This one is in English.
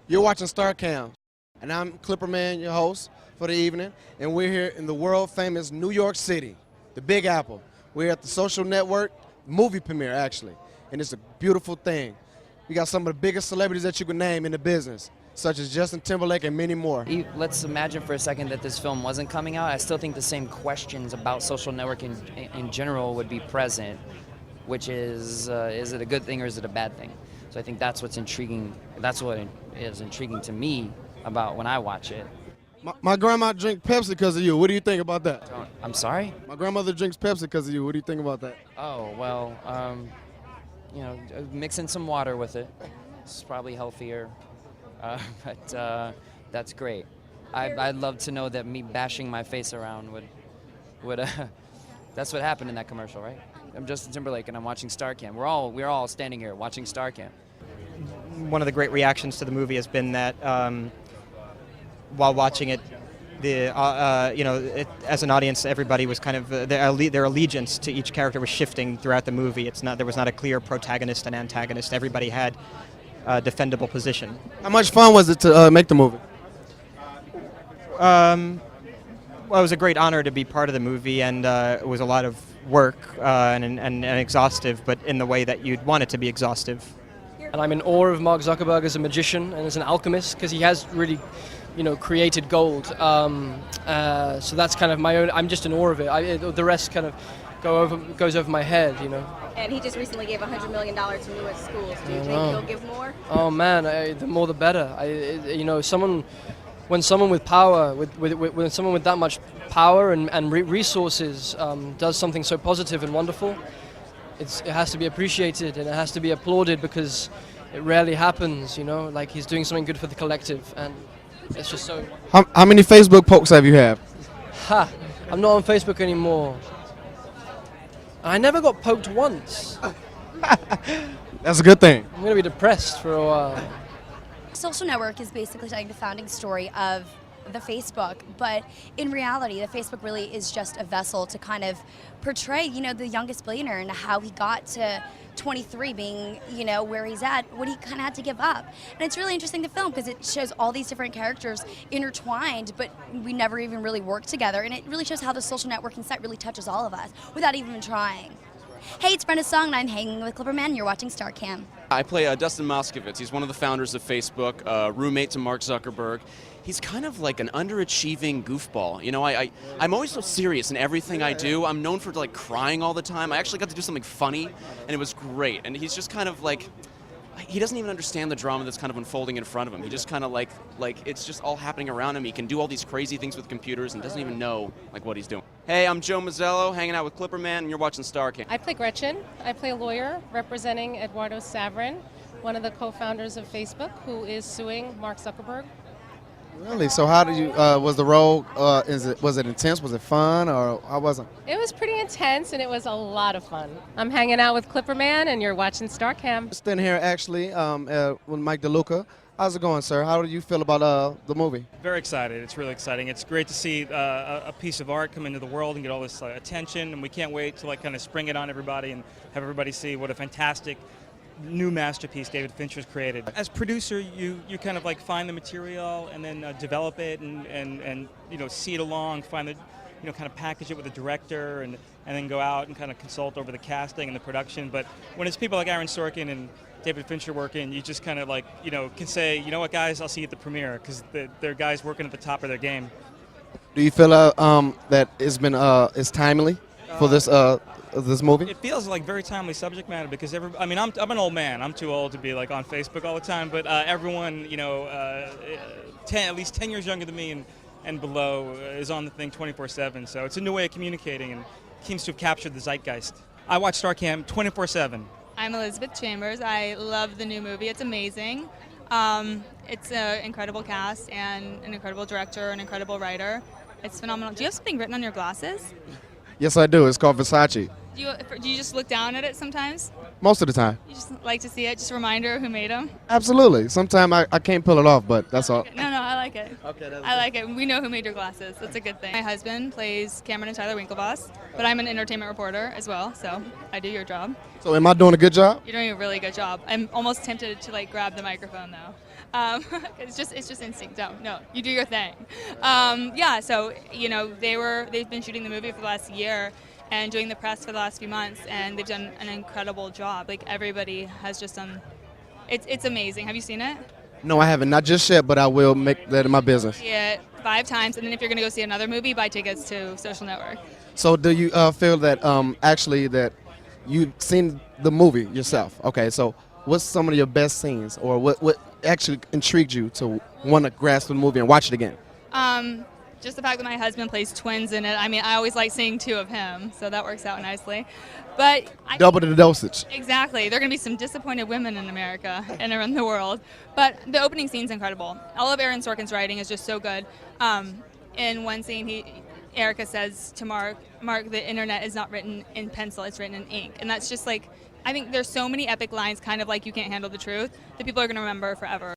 You're watching StarCam, and I'm CLIPPERMAN, your host for the evening, and we're here in the world-famous New York City, the Big Apple. We're at the Social Network movie premiere, actually, and it's a beautiful thing. We got some of the biggest celebrities that you can name in the business, such as Justin Timberlake and many more. Let's imagine for a second that this film wasn't coming out. I still think the same questions about social networking in general would be present, which is it a good thing or is it a bad thing? So I think that's what's intriguing. That's what is intriguing to me about when I watch it. My grandma drinks Pepsi because of you. What do you think about that? I'm sorry? My grandmother drinks Pepsi because of you. What do you think about that? Oh, well, you know, mix in some water with it. It's probably healthier, but that's great. I'd love to know that me bashing my face around would that's what happened in that commercial, right? I'm Justin Timberlake and I'm watching StarCam. We're all standing here watching StarCam. One of the great reactions to the movie has been that while watching it, as an audience, everybody was kind of their allegiance to each character was shifting throughout the movie. There was not a clear protagonist and antagonist. Everybody had a defendable position. How much fun was it to make the movie? Well, it was a great honor to be part of the movie, and it was a lot of work and exhaustive, but in the way that you'd want it to be exhaustive. And I'm in awe of Mark Zuckerberg as a magician and as an alchemist because he has really, created gold. So that's kind of my own. I'm just in awe of it. The rest kind of goes over my head, And he just recently gave $100 million to Newark schools. Do you think he'll give more? Oh man, the more the better. When someone with power, when someone with that much power and resources does something so positive and wonderful, it has to be appreciated and it has to be applauded because it rarely happens. Like he's doing something good for the collective, and it's just so. How many Facebook posts have you had? Ha! I'm not on Facebook anymore. I never got poked once. That's a good thing. I'm gonna be depressed for a while. Social Network is basically telling the founding story of the Facebook, but in reality, the Facebook really is just a vessel to kind of portray, the youngest billionaire and how he got to 23 being, where he's at, what he kind of had to give up. And it's really interesting to film because it shows all these different characters intertwined, but we never even really worked together. And it really shows how the social networking site really touches all of us without even trying. Hey, it's Brenda Song, and I'm hanging with CLIPPERMAN, and you're watching StarCam. I play Dustin Moskovitz. He's one of the founders of Facebook, roommate to Mark Zuckerberg. He's kind of like an underachieving goofball. I'm always so serious in everything I do. I'm known for crying all the time. I actually got to do something funny, and it was great. And he's just kind of he doesn't even understand the drama that's kind of unfolding in front of him. He just kind of like it's just all happening around him. He can do all these crazy things with computers and doesn't even know what he's doing. Hey, I'm Joe Mazzello, hanging out with CLIPPERMAN, and you're watching StarCam. I play Gretchen. I play a lawyer representing Eduardo Saverin, one of the co-founders of Facebook, who is suing Mark Zuckerberg. Really? So how did you? Was the role? Was it intense? Was it fun, or how was it? It was pretty intense, and it was a lot of fun. I'm hanging out with CLIPPERMAN, and you're watching StarCam. Standing here actually with Mike DeLuca. How's it going, sir? How do you feel about the movie? Very excited. It's really exciting. It's great to see a piece of art come into the world and get all this attention, and we can't wait to kind of spring it on everybody and have everybody see what a fantastic new masterpiece David Fincher's created. As producer, you kind of find the material and then develop it and see it along, find the kind of package it with the director and then go out and kind of consult over the casting and the production. But when it's people like Aaron Sorkin and David Fincher working, you just kind of can say, you know what, guys, I'll see you at the premiere because they're guys working at the top of their game. Do you feel that it's timely for this movie? It feels like very timely subject matter because I'm an old man. I'm too old to be on Facebook all the time, but everyone at least 10 years younger than me and below is on the thing 24/7. So it's a new way of communicating and seems to have captured the zeitgeist. I watch StarCam 24/7. I'm Elizabeth Chambers. I love the new movie. It's amazing. It's an incredible cast and an incredible director, an incredible writer. It's phenomenal. Do you have something written on your glasses? Yes, I do. It's called Versace. Do you just look down at it sometimes? Most of the time. You just like to see it? Just a reminder of who made them? Absolutely. Sometimes I can't pull it off, but that's all. No, I like it. Okay, that's I like it. We know who made your glasses. That's a good thing. My husband plays Cameron and Tyler Winklevoss, but I'm an entertainment reporter as well, so I do your job. So am I doing a good job? You're doing a really good job. I'm almost tempted to like grab the microphone though. It's just instinct. No, you do your thing. Yeah, so you know they've been shooting the movie for the last year and doing the press for the last few months, and they've done an incredible job. Like everybody has just done. It's amazing. Have you seen it? No, I haven't. Not just yet, but I will make that in my business. See it 5 times, and then if you're gonna go see another movie, buy tickets to Social Network. So do you feel that actually that you've seen the movie yourself? Okay, so what's some of your best scenes, or what actually intrigued you to want to grasp the movie and watch it again? Just the fact that my husband plays twins in it. I mean, I always like seeing 2 of him, so that works out nicely. But Double the dosage. Exactly. There are going to be some disappointed women in America and around the world. But the opening scene's incredible. All of Aaron Sorkin's writing is just so good. In one scene, Erica says to Mark, the internet is not written in pencil, it's written in ink. And that's just like, I think there's so many epic lines, kind of like You Can't Handle the Truth, that people are going to remember forever.